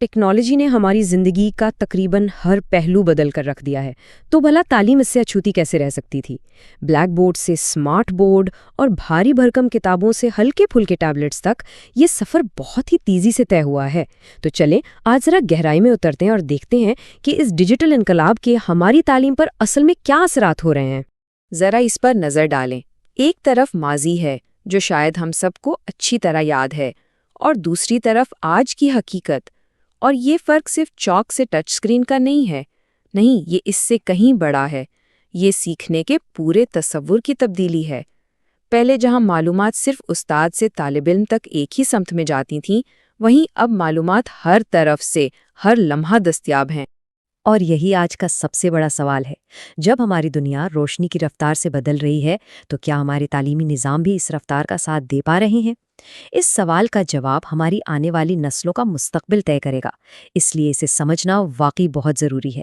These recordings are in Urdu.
ٹیکنالوجی نے ہماری زندگی کا تقریباً ہر پہلو بدل کر رکھ دیا ہے، تو بھلا تعلیم اس سے اچھوتی کیسے رہ سکتی تھی؟ بلیک بورڈ سے اسمارٹ بورڈ اور بھاری بھرکم کتابوں سے ہلکے پھلکے ٹیبلٹس تک یہ سفر بہت ہی تیزی سے طے ہوا ہے۔ تو چلیں آج ذرا گہرائی میں اترتے ہیں اور دیکھتے ہیں کہ اس ڈیجیٹل انقلاب کے ہماری تعلیم پر اصل میں کیا اثرات ہو رہے ہیں۔ ذرا اس پر نظر ڈالیں۔ ایک طرف ماضی ہے جو شاید ہم سب کو اچھی طرح یاد ہے، اور دوسری طرف آج کی حقیقت۔ اور یہ فرق صرف چاک سے ٹچ سکرین کا نہیں ہے، نہیں، یہ اس سے کہیں بڑا ہے۔ یہ سیکھنے کے پورے تصور کی تبدیلی ہے۔ پہلے جہاں معلومات صرف استاد سے طالب علم تک ایک ہی سمت میں جاتی تھیں، وہیں اب معلومات ہر طرف سے ہر لمحہ دستیاب ہیں۔ اور یہی آج کا سب سے بڑا سوال ہے۔ جب ہماری دنیا روشنی کی رفتار سے بدل رہی ہے، تو کیا ہمارے تعلیمی نظام بھی اس رفتار کا ساتھ دے پا رہے ہیں؟ اس سوال کا جواب ہماری آنے والی نسلوں کا مستقبل طے کرے گا، اس لیے اسے سمجھنا واقعی بہت ضروری ہے۔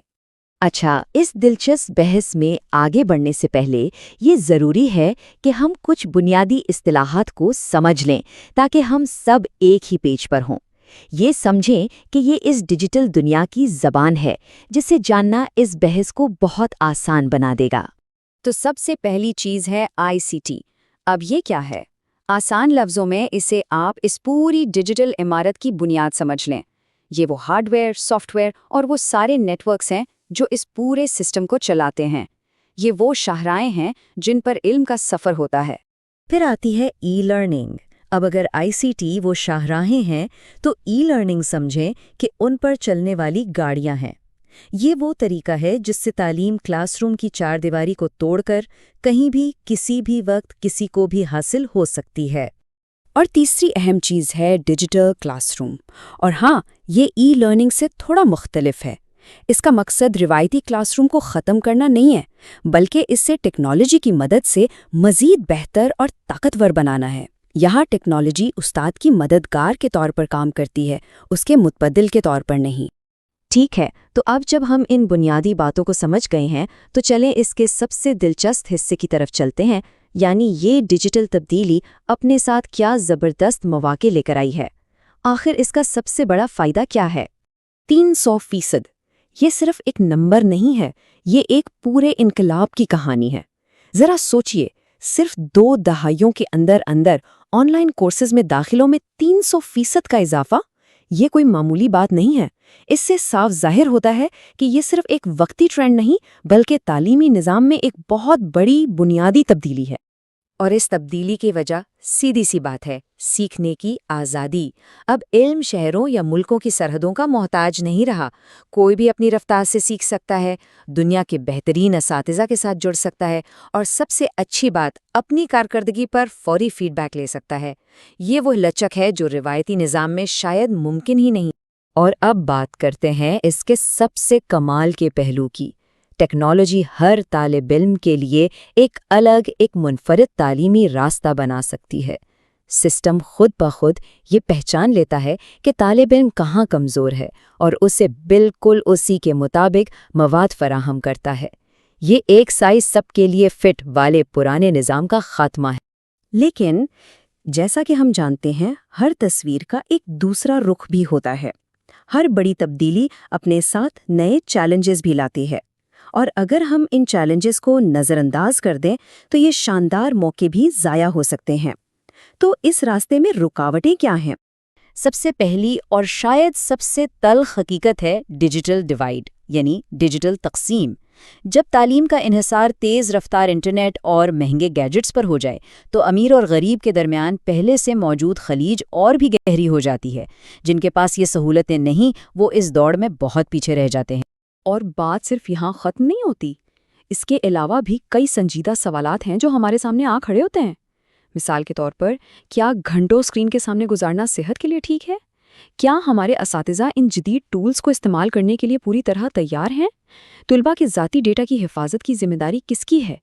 اچھا، اس دلچسپ بحث میں آگے بڑھنے سے پہلے یہ ضروری ہے کہ ہم کچھ بنیادی اصطلاحات کو سمجھ لیں تاکہ ہم سب ایک ہی پیج پر ہوں۔ یہ سمجھیں کہ یہ اس ڈیجیٹل دنیا کی زبان ہے جسے جاننا اس بحث کو بہت آسان بنا دے گا۔ تو سب سے پہلی چیز ہے ICT۔ اب یہ کیا ہے؟ آسان لفظوں میں اسے آپ اس پوری ڈیجیٹل عمارت کی بنیاد سمجھ لیں۔ یہ وہ ہارڈ ویئر، سافٹ ویئر اور وہ سارے نیٹ ورکس ہیں جو اس پورے سسٹم کو چلاتے ہیں۔ یہ وہ شاہراہیں ہیں جن پر علم کا سفر ہوتا ہے۔ پھر آتی ہے ای لرننگ۔ اب اگر ICT وہ شاہراہیں ہیں تو ای لرننگ سمجھیں کہ ان پر چلنے والی گاڑیاں ہیں۔ یہ وہ طریقہ ہے جس سے تعلیم کلاس روم کی چار دیواری کو توڑ کر کہیں بھی کسی بھی وقت کسی کو بھی حاصل ہو سکتی ہے۔ اور تیسری اہم چیز ہے ڈیجیٹل کلاس روم۔ اور ہاں، یہ ای لرننگ سے تھوڑا مختلف ہے۔ اس کا مقصد روایتی کلاس روم کو ختم کرنا نہیں ہے، بلکہ اس سے ٹیکنالوجی کی مدد سے مزید بہتر اور طاقتور بنانا ہے۔ یہاں ٹیکنالوجی استاد کی مددگار کے طور پر کام کرتی ہے، اس کے متبدل کے طور پر نہیں۔ ٹھیک ہے، تو اب جب ہم ان بنیادی باتوں کو سمجھ گئے ہیں تو چلیں اس کے سب سے دلچسپ حصے کی طرف چلتے ہیں، یعنی یہ ڈیجیٹل تبدیلی اپنے ساتھ کیا زبردست مواقع لے کر آئی ہے۔ آخر اس کا سب سے بڑا فائدہ کیا ہے؟ 300%۔ یہ صرف ایک نمبر نہیں ہے، یہ ایک پورے انقلاب کی کہانی ہے۔ ذرا سوچئے، صرف 2 دہائیوں کے اندر آن لائن کورسز میں داخلوں میں 300% کا اضافہ، یہ کوئی معمولی بات نہیں ہے۔ اس سے صاف ظاہر ہوتا ہے کہ یہ صرف ایک وقتی ٹرینڈ نہیں، بلکہ تعلیمی نظام میں ایک بہت بڑی بنیادی تبدیلی ہے۔ اور اس تبدیلی کی وجہ سیدھی سی بات ہے، سیکھنے کی آزادی۔ اب علم شہروں یا ملکوں کی سرحدوں کا محتاج نہیں رہا۔ کوئی بھی اپنی رفتار سے سیکھ سکتا ہے، دنیا کے بہترین اساتذہ کے ساتھ جڑ سکتا ہے، اور سب سے اچھی بات، اپنی کارکردگی پر فوری فیڈ بیک لے سکتا ہے۔ یہ وہ لچک ہے جو روایتی نظام میں شاید ممکن ہی نہیں۔ اور اب بات کرتے ہیں اس کے سب سے کمال کے پہلو کی۔ ٹیکنالوجی ہر طالب علم کے لیے ایک الگ، ایک منفرد تعلیمی راستہ بنا سکتی ہے۔ سسٹم خود بخود یہ پہچان لیتا ہے کہ طالب علم کہاں کمزور ہے اور اسے بالکل اسی کے مطابق مواد فراہم کرتا ہے۔ یہ ایک سائز سب کے لیے فٹ والے پرانے نظام کا خاتمہ ہے۔ لیکن جیسا کہ ہم جانتے ہیں، ہر تصویر کا ایک دوسرا رخ بھی ہوتا ہے۔ ہر بڑی تبدیلی اپنے ساتھ نئے چیلنجز بھی لاتی ہے، اور اگر ہم ان چیلنجز کو نظر انداز کر دیں تو یہ شاندار موقع بھی ضائع ہو سکتے ہیں۔ تو اس راستے میں رکاوٹیں کیا ہیں؟ سب سے پہلی اور شاید سب سے تلخ حقیقت ہے ڈیجیٹل ڈیوائیڈ، یعنی ڈیجیٹل تقسیم۔ جب تعلیم کا انحصار تیز رفتار انٹرنیٹ اور مہنگے گیجٹس پر ہو جائے تو امیر اور غریب کے درمیان پہلے سے موجود خلیج اور بھی گہری ہو جاتی ہے۔ جن کے پاس یہ سہولتیں نہیں، وہ اس دوڑ میں بہت پیچھے رہ جاتے ہیں۔ اور بات صرف یہاں ختم نہیں ہوتی، اس کے علاوہ بھی کئی سنجیدہ سوالات ہیں جو ہمارے سامنے آ کھڑے ہوتے ہیں۔ مثال کے طور پر، کیا گھنٹوں اسکرین کے سامنے گزارنا صحت کے لیے ٹھیک ہے؟ کیا ہمارے اساتذہ ان جدید ٹولز کو استعمال کرنے کے لیے پوری طرح تیار ہیں؟ طلباء کے ذاتی ڈیٹا کی حفاظت کی ذمہ داری کس کی ہے؟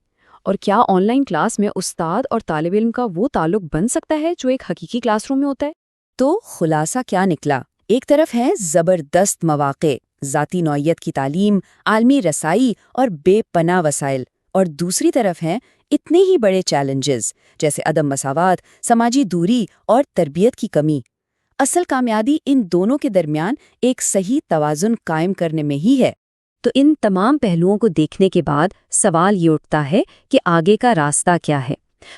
اور کیا آن لائن کلاس میں استاد اور طالب علم کا وہ تعلق بن سکتا ہے جو ایک حقیقی کلاس روم میں ہوتا ہے؟ تو خلاصہ کیا نکلا؟ ایک طرف ہے زبردست مواقع، ذاتی نوعیت کی تعلیم، عالمی رسائی اور بے پناہ وسائل، اور دوسری طرف ہیں اتنے ہی بڑے چیلنجز جیسے عدم مساوات، سماجی دوری اور تربیت کی کمی۔ اصل کامیابی ان دونوں کے درمیان ایک صحیح توازن قائم کرنے میں ہی ہے۔ تو ان تمام پہلوؤں کو دیکھنے کے بعد سوال یہ اٹھتا ہے کہ آگے کا راستہ کیا ہے؟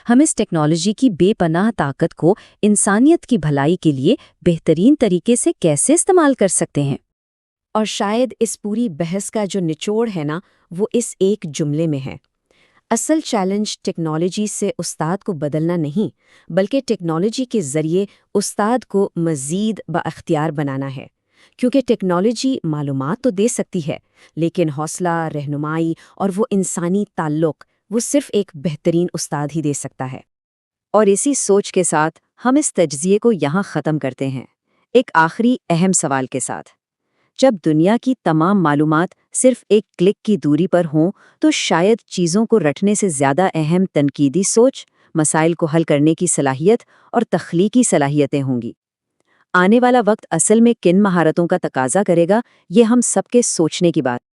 ہم اس ٹیکنالوجی کی بے پناہ طاقت کو انسانیت کی بھلائی کے لیے بہترین طریقے سے کیسے استعمال کر سکتے ہیں؟ اور شاید اس پوری بحث کا جو نچوڑ ہے نا، وہ اس ایک جملے میں ہے۔ اصل چیلنج ٹیکنالوجی سے استاد کو بدلنا نہیں، بلکہ ٹیکنالوجی کے ذریعے استاد کو مزید بااختیار بنانا ہے۔ کیونکہ ٹیکنالوجی معلومات تو دے سکتی ہے، لیکن حوصلہ، رہنمائی اور وہ انسانی تعلق وہ صرف ایک بہترین استاد ہی دے سکتا ہے۔ اور اسی سوچ کے ساتھ ہم اس تجزیے کو یہاں ختم کرتے ہیں، ایک آخری اہم سوال کے ساتھ۔ جب دنیا کی تمام معلومات صرف ایک کلک کی دوری پر ہوں تو شاید چیزوں کو رٹنے سے زیادہ اہم تنقیدی سوچ، مسائل کو حل کرنے کی صلاحیت اور تخلیقی صلاحیتیں ہوں گی۔ آنے والا وقت اصل میں کن مہارتوں کا تقاضا کرے گا، یہ ہم سب کے سوچنے کی بات